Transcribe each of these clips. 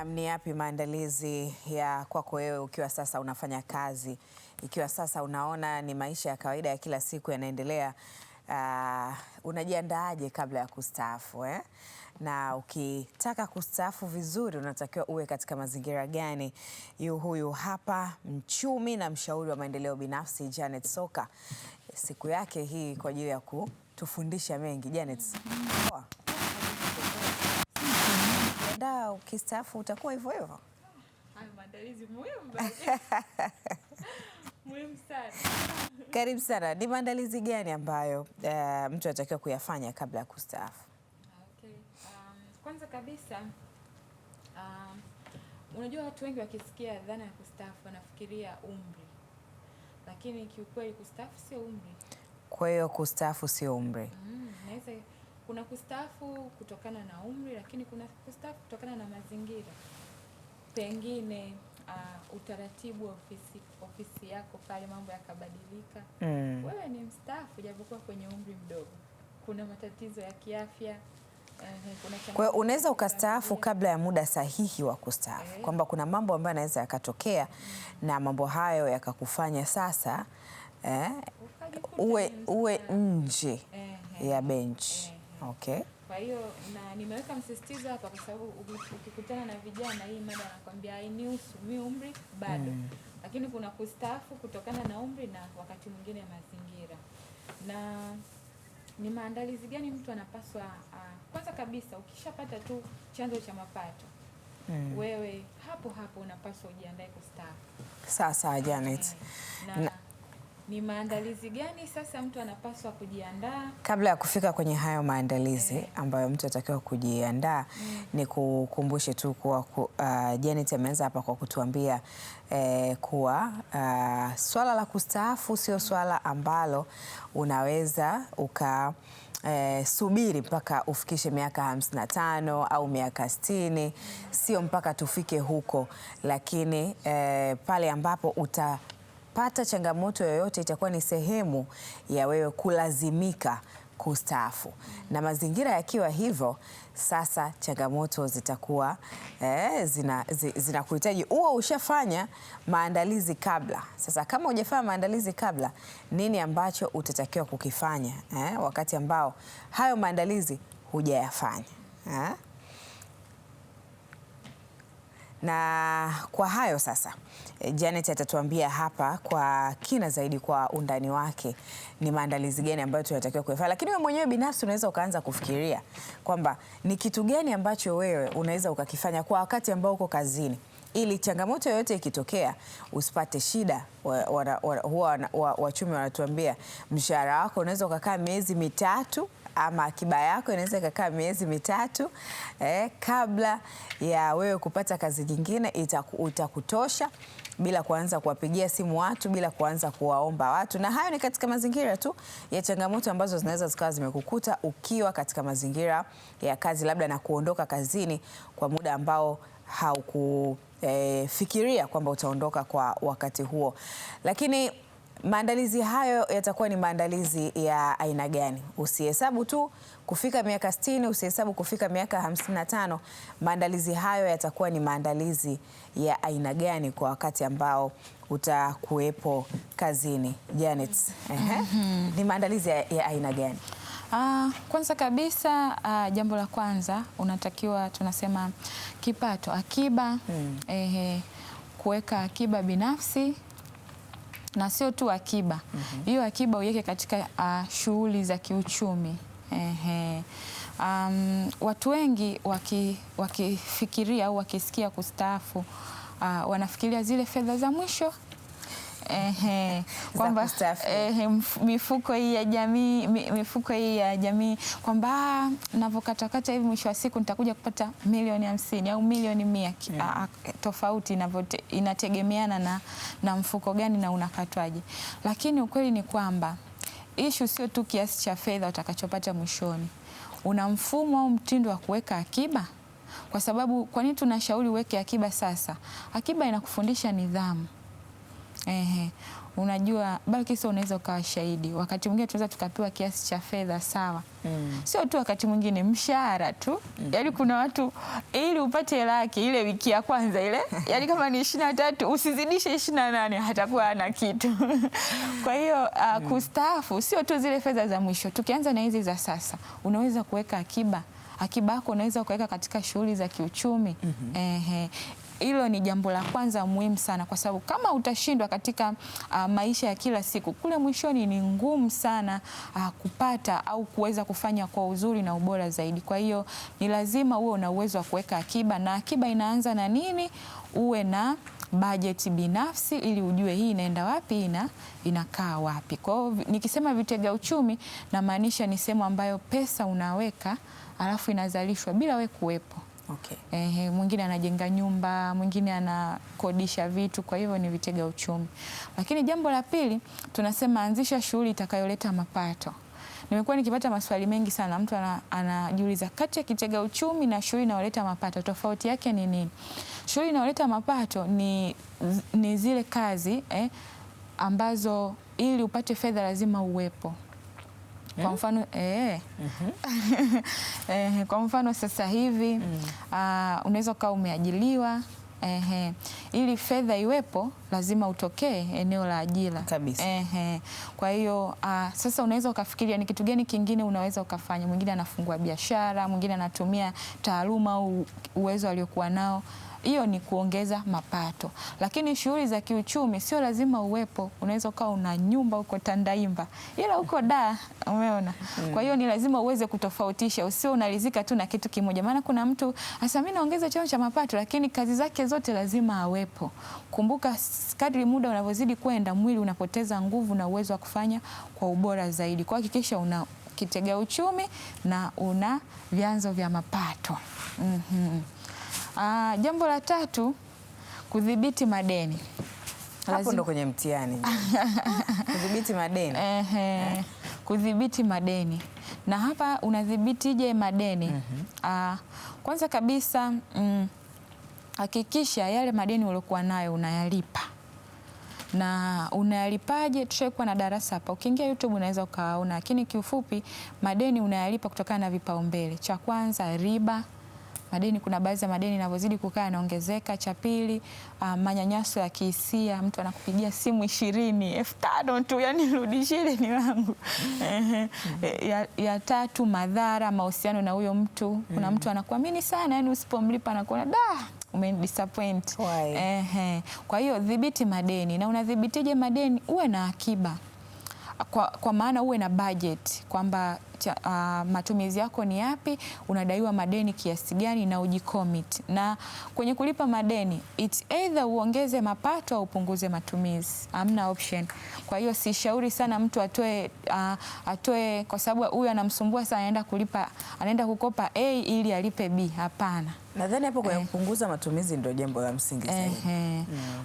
Ni yapi maandalizi ya kwako wewe ukiwa sasa unafanya kazi, ikiwa sasa unaona ni maisha ya kawaida ya kila siku yanaendelea, unajiandaaje kabla ya kustaafu Na ukitaka kustaafu vizuri unatakiwa uwe katika mazingira gani? Huyu hapa mchumi na mshauri wa maendeleo binafsi Janet Soka, siku yake hii kwa ajili ya kutufundisha mengi. Janet, ukistaafu utakuwa hivyo hivyo? Maandalizi muhimu muhimu sana. Karibu sana. Ni maandalizi gani ambayo mtu anatakiwa kuyafanya kabla ya kustaafu? Okay. Kwanza kabisa unajua watu wengi wakisikia dhana ya kustaafu wanafikiria umri, lakini kiukweli kustaafu sio umri. Kwa hiyo kustaafu sio umri. Naweza kuna kustaafu kutokana na umri, lakini kuna kustaafu kutokana na mazingira. Pengine utaratibu wa ofisi yako pale mambo yakabadilika. Wewe ni mstaafu japokuwa kwenye umri mdogo. Kuna matatizo ya kiafya. Kwa hiyo unaweza ukastaafu kabla ya muda sahihi wa kustaafu. Kwamba kuna mambo ambayo yanaweza yakatokea na mambo hayo yakakufanya sasa uwe nje ya bench. Okay. Kwa hiyo na nimeweka msisitizo hapa kwa sababu ukikutana na vijana hii mada anakuambia hainihusu, mimi umri bado. Lakini kuna kustaafu kutokana na umri na wakati mwingine mazingira. Na ni maandalizi gani mtu anapaswa kwanza kabisa ukishapata tu chanzo cha mapato. Wewe hapo unapaswa ujiandae kustaafu. Sasa Janet. Ni maandalizi gani sasa mtu anapaswa kujiandaa? Kabla ya kufika kwenye hayo maandalizi ambayo mtu atakiwa kujiandaa, ni kukumbushe tu kuwa Janet ameanza hapa kwa kutuambia kuwa swala la kustaafu sio swala ambalo unaweza subiri mpaka ufikishe miaka 55 au miaka 60, sio mpaka tufike huko, lakini pale ambapo utapata changamoto yoyote itakuwa ni sehemu ya wewe kulazimika kustaafu. Na mazingira yakiwa hivyo, sasa changamoto zitakuwa zinakuhitaji uwe ushafanya maandalizi kabla. Sasa kama hujafanya maandalizi kabla, nini ambacho utatakiwa kukifanya wakati ambao hayo maandalizi hujayafanya? Na kwa hayo sasa Janet atatuambia hapa kwa kina zaidi, kwa undani wake, ni maandalizi gani ambayo tunatakiwa kuyafanya. Lakini wewe mwenyewe binafsi unaweza ukaanza kufikiria kwamba ni kitu gani ambacho wewe unaweza ukakifanya kwa wakati ambao uko kazini, ili changamoto yoyote ikitokea usipate shida. Wachumi wanatuambia mshahara wako unaweza ukakaa miezi mitatu, ama akiba yako inaweza ikakaa miezi mitatu kabla ya wewe kupata kazi nyingine. Utakutosha bila kuanza kuwapigia simu watu, bila kuanza kuwaomba watu. Na hayo ni katika mazingira tu ya changamoto ambazo zinaweza zikawa zimekukuta ukiwa katika mazingira ya kazi, labda na kuondoka kazini kwa muda ambao haukufikiria kwamba utaondoka kwa wakati huo. Lakini maandalizi hayo yatakuwa ni maandalizi ya aina gani? Usihesabu tu kufika miaka 60, usihesabu kufika miaka 55. Maandalizi hayo yatakuwa ni maandalizi ya aina gani kwa wakati ambao utakuwepo kazini? Janet, ni maandalizi ya aina gani? Kwanza kabisa jambo la kwanza unatakiwa, tunasema kipato, akiba. Kuweka akiba binafsi, na sio tu akiba. Hiyo akiba uweke katika shughuli za kiuchumi. Watu wengi wakifikiria au wakisikia kustaafu wanafikiria zile fedha za mwisho. Kwamba mifuko hii ya jamii, kwamba navyokatakata hivi mwisho wa siku nitakuja kupata milioni 50 au milioni 100. Tofauti inategemeana na mfuko gani na unakatwaje. Lakini ukweli ni kwamba issue sio tu kiasi cha fedha utakachopata mwishoni. Una mfumo au mtindo wa kuweka akiba? Kwa sababu kwa nini tunashauri uweke akiba sasa? Akiba inakufundisha nidhamu. unajua Balkis, unaweza ukawa shahidi, wakati mwingine tunaweza tukapewa kiasi cha fedha sawa, sio tu wakati mwingine mshahara tu, yaani kuna watu ili upate laki ile wiki ya kwanza ile, yaani kama ni 23 usizidishe 28 hatakuwa hana kitu. Kwa hiyo kustaafu sio tu zile fedha za mwisho. Tukianza na hizi za sasa, unaweza kuweka akiba yako unaweza kuweka katika shughuli za kiuchumi. Hilo ni jambo la kwanza muhimu sana, kwa sababu kama utashindwa katika maisha ya kila siku, kule mwishoni ni ngumu sana kupata au kuweza kufanya kwa uzuri na ubora zaidi. Kwa hiyo ni lazima uwe una uwezo wa kuweka akiba, na akiba inaanza na nini? Uwe na bajeti binafsi ili ujue hii inaenda wapi, inakaa wapi. Kwa hiyo nikisema vitega uchumi, namaanisha ni sehemu ambayo pesa unaweka alafu inazalishwa bila we kuwepo. Okay. Mwingine anajenga nyumba, mwingine anakodisha vitu, kwa hivyo ni vitega uchumi. Lakini jambo la pili tunasema anzisha shughuli itakayoleta mapato. Nimekuwa nikipata maswali mengi sana, mtu anajiuliza kati ya kitega uchumi na shughuli inayoleta mapato tofauti yake ni nini? Shughuli inayoleta mapato ni zile kazi ambazo ili upate fedha lazima uwepo. Kwa mfano kwa mfano sasa hivi unaweza ukawa umeajiliwa, ili fedha iwepo lazima utokee eneo la ajira kabisa. Kwa hiyo sasa unaweza ukafikiria ni kitu gani kingine unaweza ukafanya. Mwingine anafungua biashara, mwingine anatumia taaluma au uwezo aliokuwa nao. Hiyo ni kuongeza mapato. Lakini shughuli za kiuchumi sio lazima uwepo. Unaweza ukawa una nyumba huko Tandaimba ila huko umeona. Kwa hiyo ni lazima uweze kutofautisha, usio unalizika tu na kitu kimoja. Maana kuna mtu hasa mimi naongeza chanzo cha mapato, lakini kazi zake zote lazima awepo. Kumbuka kadri muda unavyozidi kwenda, mwili unapoteza nguvu na uwezo wa kufanya kwa ubora zaidi. Kwa hakikisha una kitega uchumi na una vyanzo vya mapato. Jambo la tatu, kudhibiti madeni. Hapo ndo kwenye mtihani. Kudhibiti madeni. Kudhibiti madeni. Na hapa unadhibitije madeni? Kwanza kabisa hakikisha yale madeni uliokuwa nayo unayalipa. Na unayalipaje? Tushaikuwa na darasa hapa. Ukiingia YouTube unaweza ukaona, lakini kiufupi madeni unayalipa kutokana na vipaumbele. Cha kwanza riba. Madeni, kuna baadhi ya madeni yanavyozidi kukaa yanaongezeka. Cha pili, manyanyaso ya kihisia, mtu anakupigia simu 20,000 tu, yani rudishie deni langu. Ya tatu, madhara mahusiano na huyo mtu. Kuna mtu anakuamini sana, yani usipomlipa anakuona umedisappoint. Kwa hiyo dhibiti madeni. Na unadhibitije madeni? Uwe na akiba. Kwa maana uwe na budget kwamba matumizi yako ni yapi, unadaiwa madeni kiasi gani, na ujicommit. Na kwenye kulipa madeni, it's either uongeze mapato au upunguze matumizi. Hamna option. Kwa hiyo sishauri sana mtu atoe kwa sababu huyu anamsumbua sana, anaenda kukopa A ili alipe B. Hapana. Nadhani hapo kwa kupunguza matumizi ndio jambo la msingi zaidi.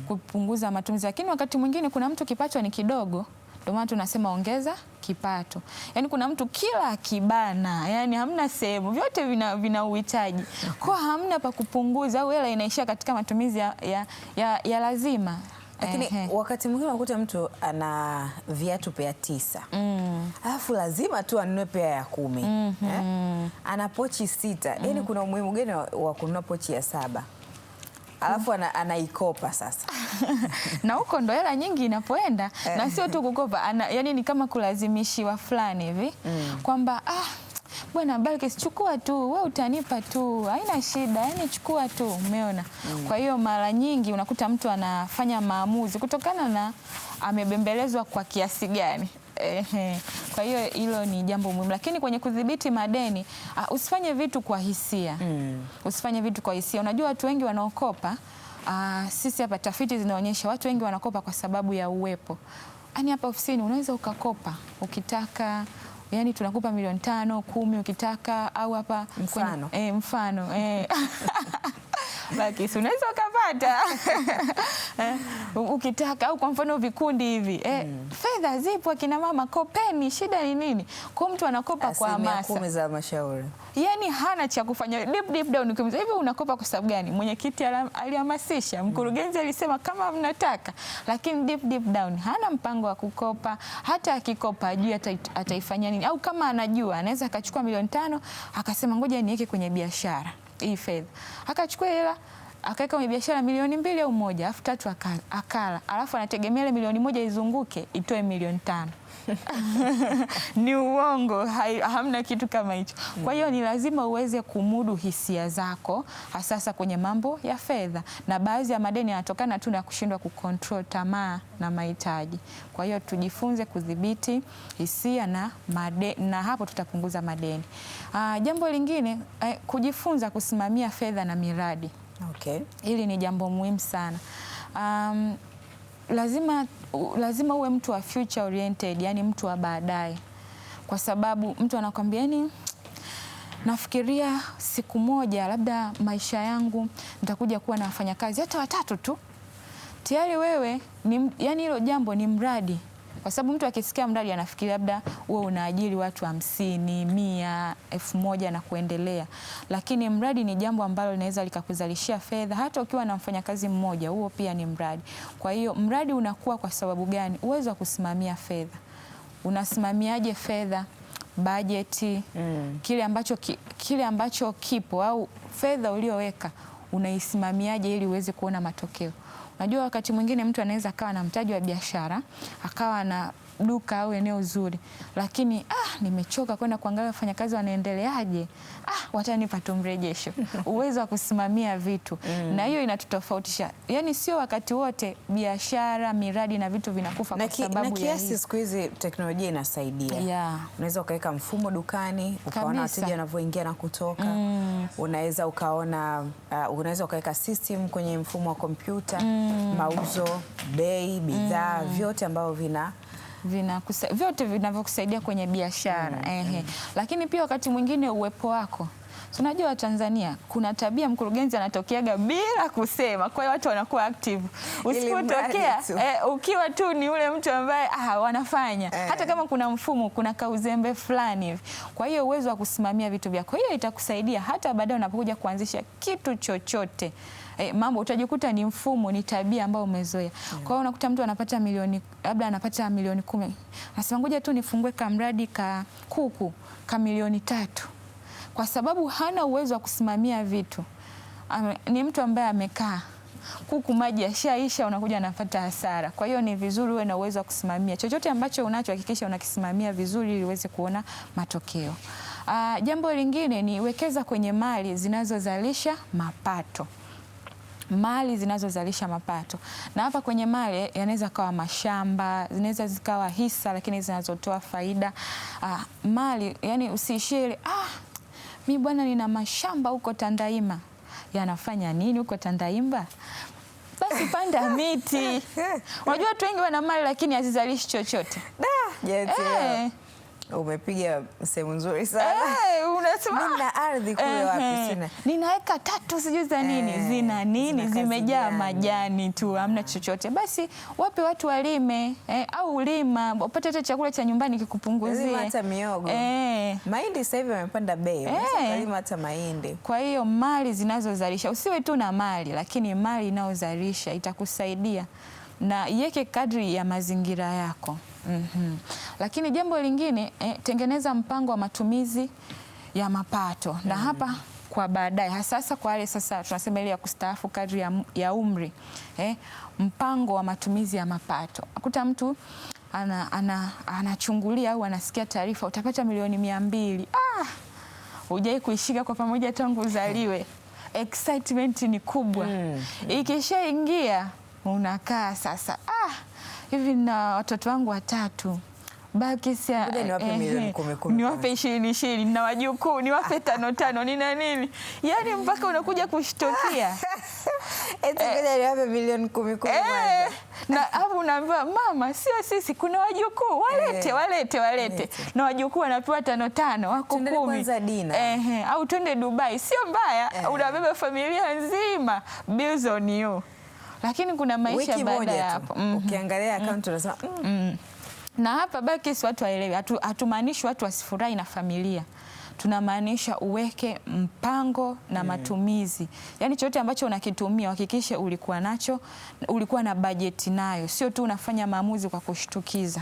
Kupunguza matumizi. Lakini wakati mwingine kuna mtu kipato ni kidogo, ndio maana tunasema ongeza kipato. Yaani kuna mtu kila akibana, yani hamna sehemu, vyote vina uhitaji. Kwa hamna pa kupunguza au hela inaishia katika matumizi ya lazima. Lakini wakati mwingine unakuta mtu ana viatu pea 9. Alafu lazima tu anunue pea ya 10. Ana pochi 6. Yaani kuna umuhimu gani wa kununua pochi ya 7? Alafu anaikopa sasa. Na huko ndo hela nyingi inapoenda. Na sio tu kukopa, yani ni kama kulazimishiwa fulani hivi kwamba bwana Balkis, chukua tu, wewe utanipa tu, haina shida, yani chukua tu, umeona. Kwa hiyo mara nyingi unakuta mtu anafanya maamuzi kutokana na amebembelezwa kwa kiasi gani. Kwa hiyo hilo ni jambo muhimu. Lakini kwenye kudhibiti madeni, usifanye vitu kwa hisia. Usifanye vitu kwa hisia. Unajua watu wengi wanaokopa, sisi hapa tafiti zinaonyesha watu wengi wanakopa kwa sababu ya uwepo. Yaani hapa ofisini unaweza ukakopa ukitaka, yani tunakupa milioni 5, 10 ukitaka, au hapa mfano. Mfano. Bakisi unaweza ukapata ukitaka, au kwa mfano vikundi hivi fedha zipo, akina mama kopeni, shida ni nini? Kwa mtu anakopa kwa hamasa 10% za halmashauri, yani hana cha kufanya. Deep down ukimuuliza hivi unakopa kwa sababu gani, mwenyekiti alihamasisha, mkurugenzi alisema kama mnataka, lakini deep down hana mpango wa kukopa. Hata akikopa ajui ataifanya nini, au kama anajua anaweza akachukua 5 milioni akasema ngoja niweke kwenye biashara hii fedha, akachukua hela akaweka kwenye biashara 2 milioni au 1, alafu 3 akala, alafu anategemea ile 1 milioni izunguke itoe 5 milioni. Ni uongo, hamna kitu kama hicho. Kwa hiyo ni lazima uweze kumudu hisia zako, hasa kwenye mambo ya fedha, na baadhi ya madeni yanatokana tu na kushindwa kucontrol tamaa na mahitaji. Kwa hiyo tujifunze kudhibiti hisia na hapo tutapunguza madeni. Jambo lingine, kujifunza kusimamia fedha na miradi. Okay. Hili ni jambo muhimu sana. Lazima uwe mtu wa future oriented, yani mtu wa baadaye, kwa sababu mtu anakwambia yani nafikiria siku moja labda maisha yangu nitakuja kuwa na wafanyakazi hata 3 tu. Tayari wewe yani hilo jambo ni mradi, kwa sababu mtu akisikia mradi anafikiria labda wewe unaajiri watu 50, 100, 1000 na kuendelea, lakini mradi ni jambo ambalo linaweza likakuzalishia fedha hata ukiwa na mfanyakazi mmoja, huo pia ni mradi. Kwa hiyo mradi unakuwa kwa sababu gani? Uwezo wa kusimamia fedha. Unasimamiaje fedha, bajeti, kile ambacho kipo au fedha ulioweka unaisimamiaje ili uweze kuona matokeo. Unajua wakati mwingine mtu anaweza akawa na mtaji wa biashara, akawa na duka au eneo zuri, lakini nimechoka kwenda kuangalia wafanyakazi wanaendeleaje, watanipa tu mrejesho. Uwezo wa kusimamia vitu na hiyo inatutofautisha. Yani sio wakati wote biashara, miradi na vitu vinakufa kwa sababu ya kiasi. Siku hizi teknolojia inasaidia. Unaweza ukaweka mfumo dukani, ukaona wateja wanavyoingia na kutoka. Unaweza ukaweka system kwenye mfumo wa kompyuta, mauzo, bei, bidhaa, vyote ambavyo vyote vinavyokusaidia kwenye biashara. Lakini pia wakati mwingine uwepo wako. Unajua Tanzania kuna tabia mkurugenzi anatokeaga bila kusema, kwa hiyo watu wanakuwa active. Usipotokea ukiwa tu ni ule mtu ambaye wanafanya hata kama kuna mfumo, kuna kauzembe fulani hivi. Kwa hiyo uwezo wa kusimamia vitu vyako, hiyo itakusaidia hata baadaye unapokuja kuanzisha kitu chochote. Mambo utajikuta ni mfumo, ni tabia ambayo umezoea. Kwa hiyo unakuta mtu anapata milioni, labda anapata 10 milioni, anasema ngoja tu nifungue kamradi ka kuku ka 3 milioni, kwa sababu hana uwezo wa kusimamia vitu. Ni mtu ambaye amekaa kuku maji yashaisha, unakuja anapata hasara. Kwa hiyo ni vizuri uwe na uwezo wa kusimamia chochote ambacho unacho, hakikisha unakisimamia vizuri ili uweze kuona matokeo. Jambo lingine ni wekeza kwenye mali zinazozalisha mapato. Mali zinazozalisha mapato, na hapa kwenye mali yanaweza kawa mashamba, zinaweza zikawa hisa, lakini zinazotoa faida. Mali yani usiishie mimi bwana nina mashamba huko Tandaimba. Yanafanya nini huko Tandaimba? Basi panda miti. Unajua watu wengi wana mali lakini hazizalishi chochote. Umepiga sehemu nzuri sana. Unasema nina ardhi kule wapi sina. Nina eka 3 sijui za nini, zina nini, zimejaa majani tu, hamna chochote. Basi wape watu walime, au ulima, upate hata chakula cha nyumbani kikupunguzie. Hata miogo. Mahindi sasa hivi yamepanda bei. Unalima hata mahindi. Kwa hiyo mali zinazozalisha, usiwe tu na mali, lakini mali inayozalisha itakusaidia, na iweke kadri ya mazingira yako. Lakini jambo lingine, tengeneza mpango wa matumizi ya mapato. Na hapa kwa baadaye, hasa kwa wale sasa tunasema ile ya kustaafu kadri ya umri, mpango wa matumizi ya mapato. Akuta mtu anachungulia au anasikia taarifa utapata 200 milioni. Hujai kuishika kwa pamoja tangu uzaliwe. Excitement ni kubwa. Ikishaingia unakaa sasa, hivi na watoto wangu 3, baki niwape milioni 10, niwape 20, na wajukuu niwape 5, nina nini, yani mpaka unakuja kushtukia niwape milioni 10. Na hapo unaambiwa mama, sio sisi, kuna wajukuu walete. Na wajukuu wanapewa 5 wako 10. Au twende Dubai, sio mbaya. Unabeba familia nzima, bills on you. Lakini kuna maisha baada ya hapo. Ukiangalia account unasema Na hapa baki si watu waelewe. Hatumaanishi watu wasifurahi na familia. Tunamaanisha uweke mpango na matumizi. Yaani chochote ambacho unakitumia hakikisha ulikuwa nacho, ulikuwa na bajeti nayo. Sio tu unafanya maamuzi kwa kushtukiza.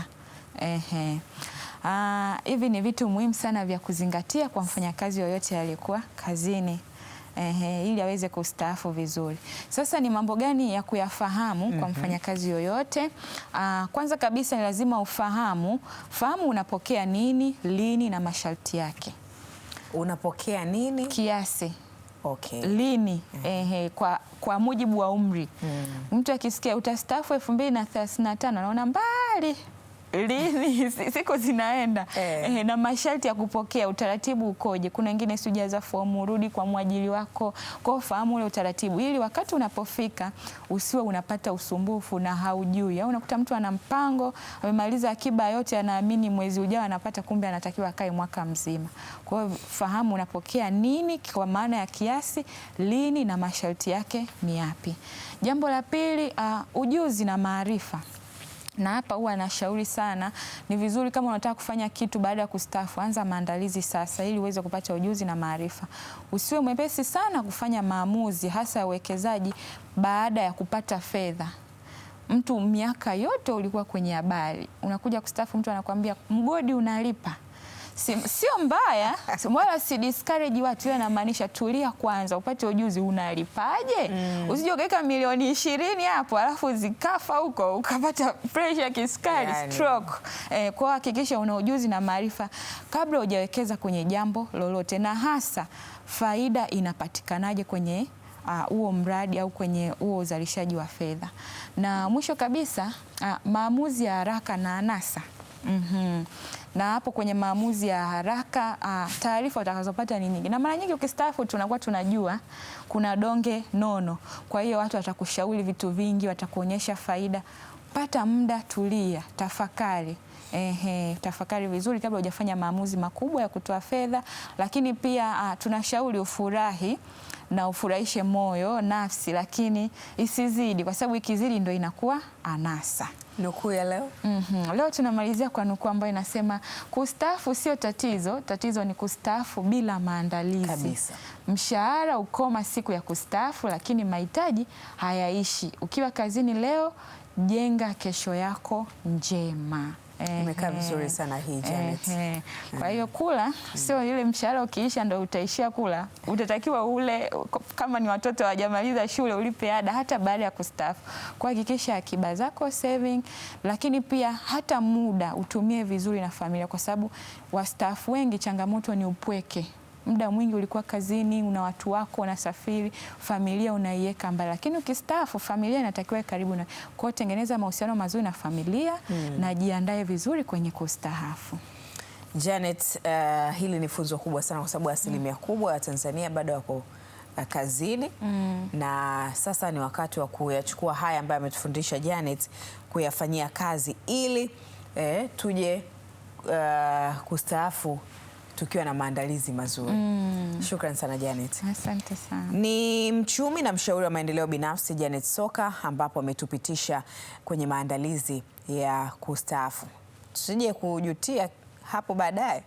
Hivi ni vitu muhimu sana vya kuzingatia kwa mfanyakazi yoyote aliyekuwa kazini. Ili aweze kustaafu vizuri. Sasa ni mambo gani ya kuyafahamu kwa mfanyakazi yoyote? Kwanza kabisa ni lazima fahamu unapokea nini, lini na masharti yake. Unapokea nini? Kiasi. Okay. Lini? Kwa mujibu wa umri. Mtu akisikia utastaafu 2035 anaona mbali. Lini? Siku zinaenda. Na masharti ya kupokea, utaratibu ukoje? Kuna wengine sijaza fomu, rudi kwa mwajiri wako. Kwa fahamu ule utaratibu ili wakati unapofika usiwe unapata usumbufu na haujui. Au unakuta mtu ana mpango, amemaliza akiba yote, anaamini mwezi ujao anapata, kumbe anatakiwa akae mwaka mzima. Kwa hiyo fahamu unapokea nini kwa maana ya kiasi, lini na masharti yake ni yapi. Jambo la pili, ujuzi na maarifa. Na hapa huwa nashauri sana, ni vizuri kama unataka kufanya kitu baada ya kustaafu, anza maandalizi sasa ili uweze kupata ujuzi na maarifa. Usiwe mwepesi sana kufanya maamuzi hasa ya uwekezaji baada ya kupata fedha. Mtu miaka yote ulikuwa kwenye habari, unakuja kustaafu mtu anakuambia mgodi unalipa. Sio mbaya, wala si discourage watu, ila namaanisha tulia kwanza upate ujuzi unalipaje. Usije ukaweka milioni 20 hapo alafu zikafa huko ukapata pressure kisukari, stroke. Kwa hakikisha una ujuzi na maarifa kabla hujawekeza kwenye jambo lolote, na hasa faida inapatikanaje kwenye huo mradi au kwenye huo uzalishaji wa fedha. Na mwisho kabisa, maamuzi ya haraka na anasa. Na hapo kwenye maamuzi ya haraka, taarifa utakazopata ni nyingi. Na mara nyingi ukistaafu tunakuwa tunajua kuna donge nono. Kwa hiyo watu watakushauri vitu vingi, watakuonyesha faida. Pata muda, tulia, tafakari. Tafakari vizuri kabla hujafanya maamuzi makubwa ya kutoa fedha. Lakini pia tunashauri ufurahi na ufurahishe moyo, nafsi, lakini isizidi, kwa sababu ikizidi ndio inakuwa anasa. Nukuu ya leo? Leo tunamalizia kwa nukuu ambayo inasema kustaafu sio tatizo, tatizo ni kustaafu bila maandalizi. Kabisa. Mshahara ukoma siku ya kustaafu, lakini mahitaji hayaishi. Ukiwa kazini leo, jenga kesho yako njema. Imekaa vizuri sana hii Janet. Kwa hiyo kula sio ile mshahara ukiisha ndio utaishia kula. Utatakiwa ule, kama ni watoto hawajamaliza shule, ulipe ada hata baada ya kustaafu. Kwa hakikisha akiba zako saving, lakini pia hata muda utumie vizuri na familia, kwa sababu wastaafu wengi changamoto ni upweke. Muda mwingi ulikuwa kazini, una watu wako, unasafiri, familia unaiweka mbali. Lakini ukistaafu familia inatakiwa karibu na. Kwa hiyo tengeneza mahusiano mazuri na familia na jiandae vizuri kwenye kustaafu. Janet, hili ni funzo kubwa sana kwa sababu asilimia kubwa ya Tanzania bado wako kazini. Na sasa ni wakati wa kuyachukua haya ambayo ametufundisha Janet, kuyafanyia kazi ili tuje kustaafu tukiwa na maandalizi mazuri. Shukran sana Janet. Asante sana. Ni mchumi na mshauri wa maendeleo binafsi Janet Soka, ambapo ametupitisha kwenye maandalizi ya kustaafu. Tusije kujutia hapo baadaye.